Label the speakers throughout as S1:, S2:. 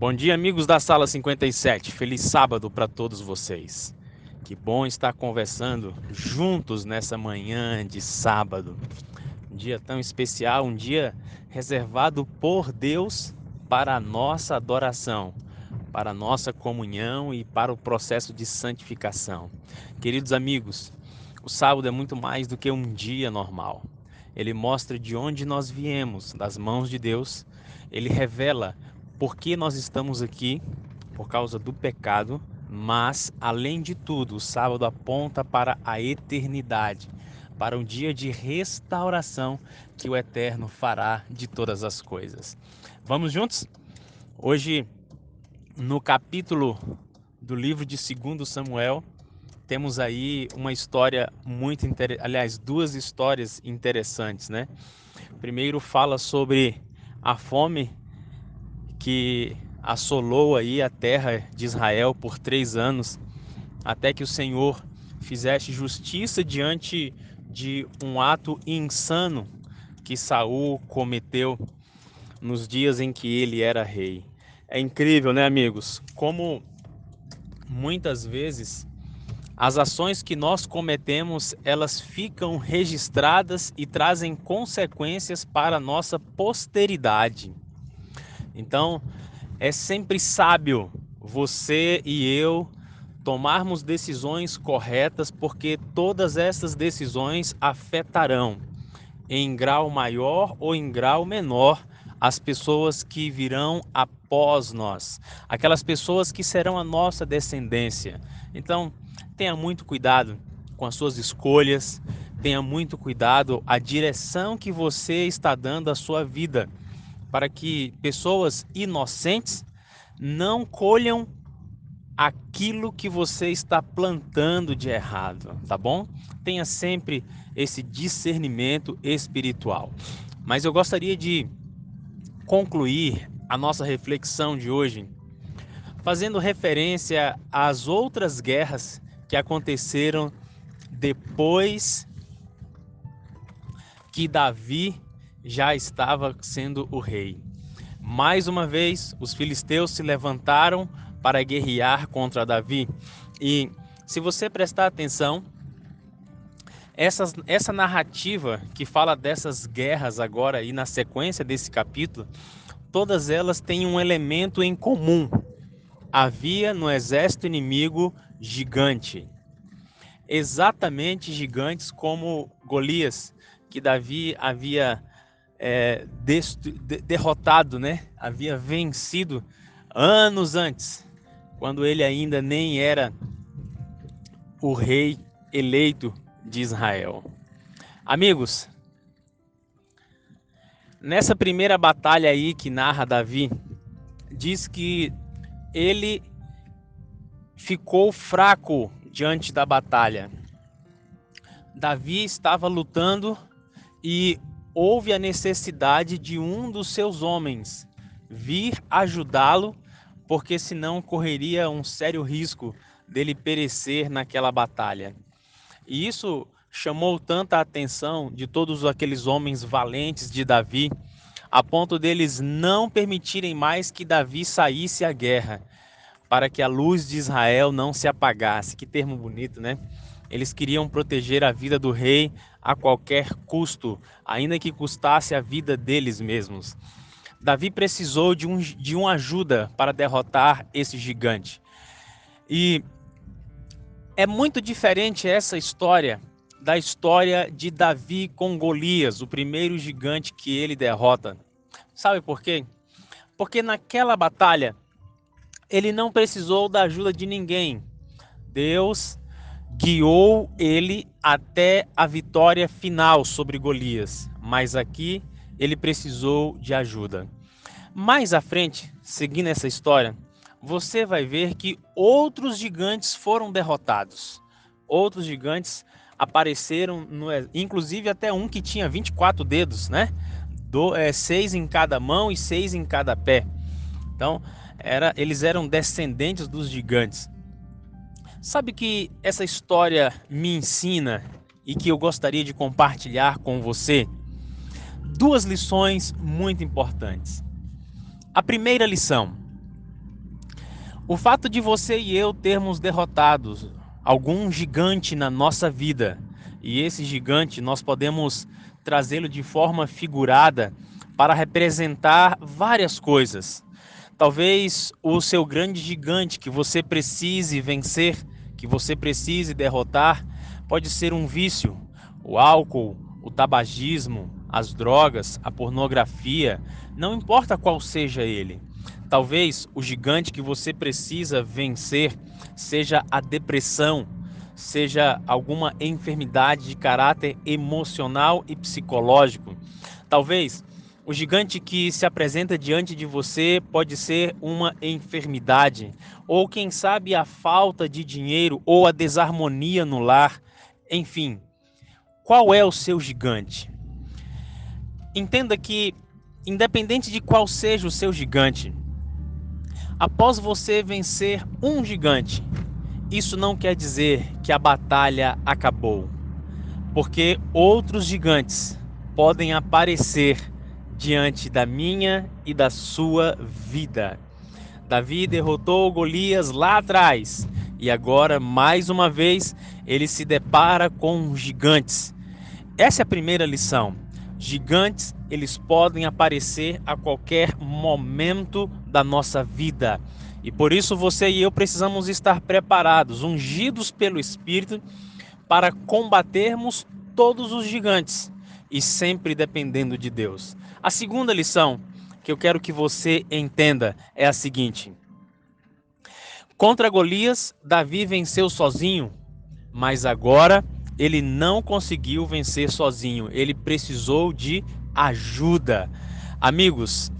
S1: Bom dia, amigos da Sala 57. Feliz sábado para todos vocês. Que bom estar conversando juntos nessa manhã de sábado. Um dia tão especial, um dia reservado por Deus para a nossa adoração, para a nossa comunhão e para o processo de santificação. Queridos amigos, o sábado é muito mais do que um dia normal. Ele mostra de onde nós viemos, das mãos de Deus. Ele revela por que nós estamos aqui, por causa do pecado, mas, além de tudo, o sábado aponta para a eternidade, para um dia de restauração que o Eterno fará de todas as coisas. Vamos juntos? Hoje, no capítulo do livro de 2 Samuel, temos aí uma história muito interessante, aliás, duas histórias interessantes, né? Primeiro fala sobre a fome que assolou aí a terra de Israel por 3 anos, até que o Senhor fizesse justiça diante de um ato insano que Saul cometeu nos dias em que ele era rei. É incrível, né, amigos? Como muitas vezes as ações que nós cometemos, elas ficam registradas e trazem consequências para a nossa posteridade. Então, é sempre sábio você e eu tomarmos decisões corretas, porque todas essas decisões afetarão, em grau maior ou em grau menor, as pessoas que virão após nós, aquelas pessoas que serão a nossa descendência. Então, tenha muito cuidado com as suas escolhas, tenha muito cuidado a direção que você está dando à sua vida, para que pessoas inocentes não colham aquilo que você está plantando de errado, tá bom? Tenha sempre esse discernimento espiritual. Mas eu gostaria de concluir a nossa reflexão de hoje fazendo referência às outras guerras que aconteceram depois que Davi já estava sendo o rei. Mais uma vez, os filisteus se levantaram para guerrear contra Davi. E se você prestar atenção, essa narrativa que fala dessas guerras agora e na sequência desse capítulo, todas elas têm um elemento em comum. Havia no exército inimigo gigante. Exatamente gigantes como Golias, que Davi havia derrotado, né? Havia vencido anos antes, quando ele ainda nem era o rei eleito de Israel. Amigos, nessa primeira batalha aí que narra Davi, diz que ele ficou fraco diante da batalha. Davi estava lutando e houve a necessidade de um dos seus homens vir ajudá-lo, porque senão correria um sério risco dele perecer naquela batalha. E isso chamou tanta atenção de todos aqueles homens valentes de Davi, a ponto deles não permitirem mais que Davi saísse à guerra, para que a luz de Israel não se apagasse. Que termo bonito, né? Eles queriam proteger a vida do rei a qualquer custo, ainda que custasse a vida deles mesmos. Davi precisou de uma ajuda para derrotar esse gigante. E é muito diferente essa história da história de Davi com Golias, o primeiro gigante que ele derrota. Sabe por quê? Porque naquela batalha ele não precisou da ajuda de ninguém. Deus guiou ele até a vitória final sobre Golias, mas aqui ele precisou de ajuda. Mais à frente, seguindo essa história, você vai ver que outros gigantes foram derrotados. Outros gigantes apareceram, inclusive até um que tinha 24 dedos, né? 6 em cada mão e 6 em cada pé. Então, eles eram descendentes dos gigantes. Sabe que essa história me ensina e que eu gostaria de compartilhar com você? Duas lições muito importantes. A primeira lição: O fato de você e eu termos derrotado algum gigante na nossa vida, e esse gigante nós podemos trazê-lo de forma figurada para representar várias coisas. Talvez o seu grande gigante que você precise vencer, que você precise derrotar, pode ser um vício, o álcool, o tabagismo, as drogas, a pornografia, não importa qual seja ele. Talvez o gigante que você precisa vencer seja a depressão, seja alguma enfermidade de caráter emocional e psicológico. Talvez o gigante que se apresenta diante de você pode ser uma enfermidade, ou quem sabe a falta de dinheiro ou a desarmonia no lar. Enfim, qual é o seu gigante? Entenda que, independente de qual seja o seu gigante, após você vencer um gigante, isso não quer dizer que a batalha acabou, porque outros gigantes podem aparecer diante da minha e da sua vida. Davi derrotou Golias lá atrás e agora, mais uma vez, ele se depara com gigantes. Essa é a primeira lição. Gigantes, eles podem aparecer a qualquer momento da nossa vida. E por isso você e eu precisamos estar preparados, ungidos pelo Espírito, para combatermos todos os gigantes e sempre dependendo de Deus. A segunda lição que eu quero que você entenda é a seguinte: contra Golias, Davi venceu sozinho, mas agora ele não conseguiu vencer sozinho, ele precisou de ajuda. Amigos,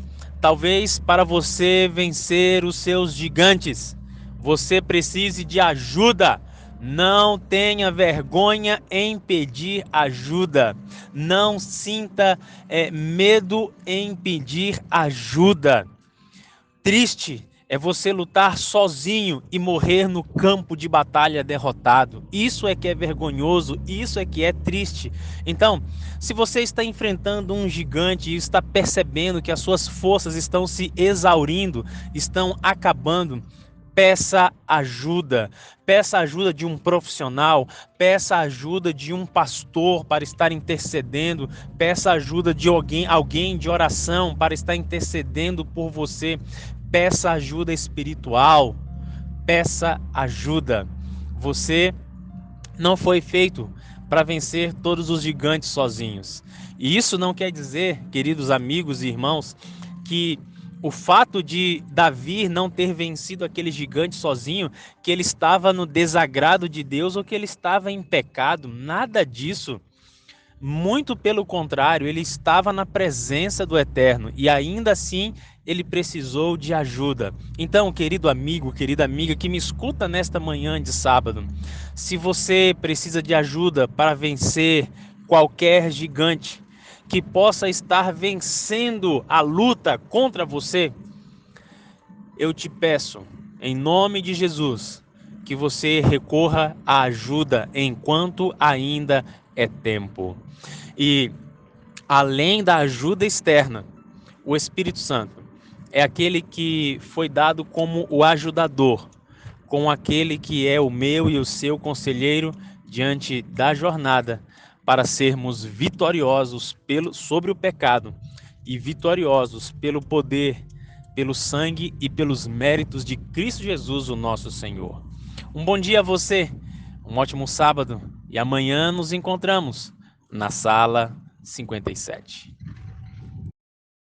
S1: talvez para você vencer os seus gigantes, você precise de ajuda. Não tenha vergonha em pedir ajuda. Não sinta medo em pedir ajuda. Triste é você lutar sozinho e morrer no campo de batalha derrotado. Isso é que é vergonhoso, isso é que é triste. Então, se você está enfrentando um gigante e está percebendo que as suas forças estão se exaurindo, estão acabando, peça ajuda. Peça ajuda de um profissional, peça ajuda de um pastor para estar intercedendo, peça ajuda de alguém de oração para estar intercedendo por você. Peça ajuda espiritual, peça ajuda. Você não foi feito para vencer todos os gigantes sozinhos. E isso não quer dizer, queridos amigos e irmãos, que o fato de Davi não ter vencido aquele gigante sozinho, que ele estava no desagrado de Deus ou que ele estava em pecado, nada disso. Muito pelo contrário, ele estava na presença do Eterno e ainda assim ele precisou de ajuda. Então, querido amigo, querida amiga que me escuta nesta manhã de sábado, se você precisa de ajuda para vencer qualquer gigante que possa estar vencendo a luta contra você, eu te peço, em nome de Jesus, que você recorra à ajuda enquanto ainda é tempo. E além da ajuda externa, o Espírito Santo é aquele que foi dado como o ajudador, com aquele que é o meu e o seu conselheiro diante da jornada, para sermos vitoriosos sobre o pecado e vitoriosos pelo poder, pelo sangue e pelos méritos de Cristo Jesus, o nosso Senhor. Um bom dia a você, um ótimo sábado e amanhã nos encontramos na sala 57.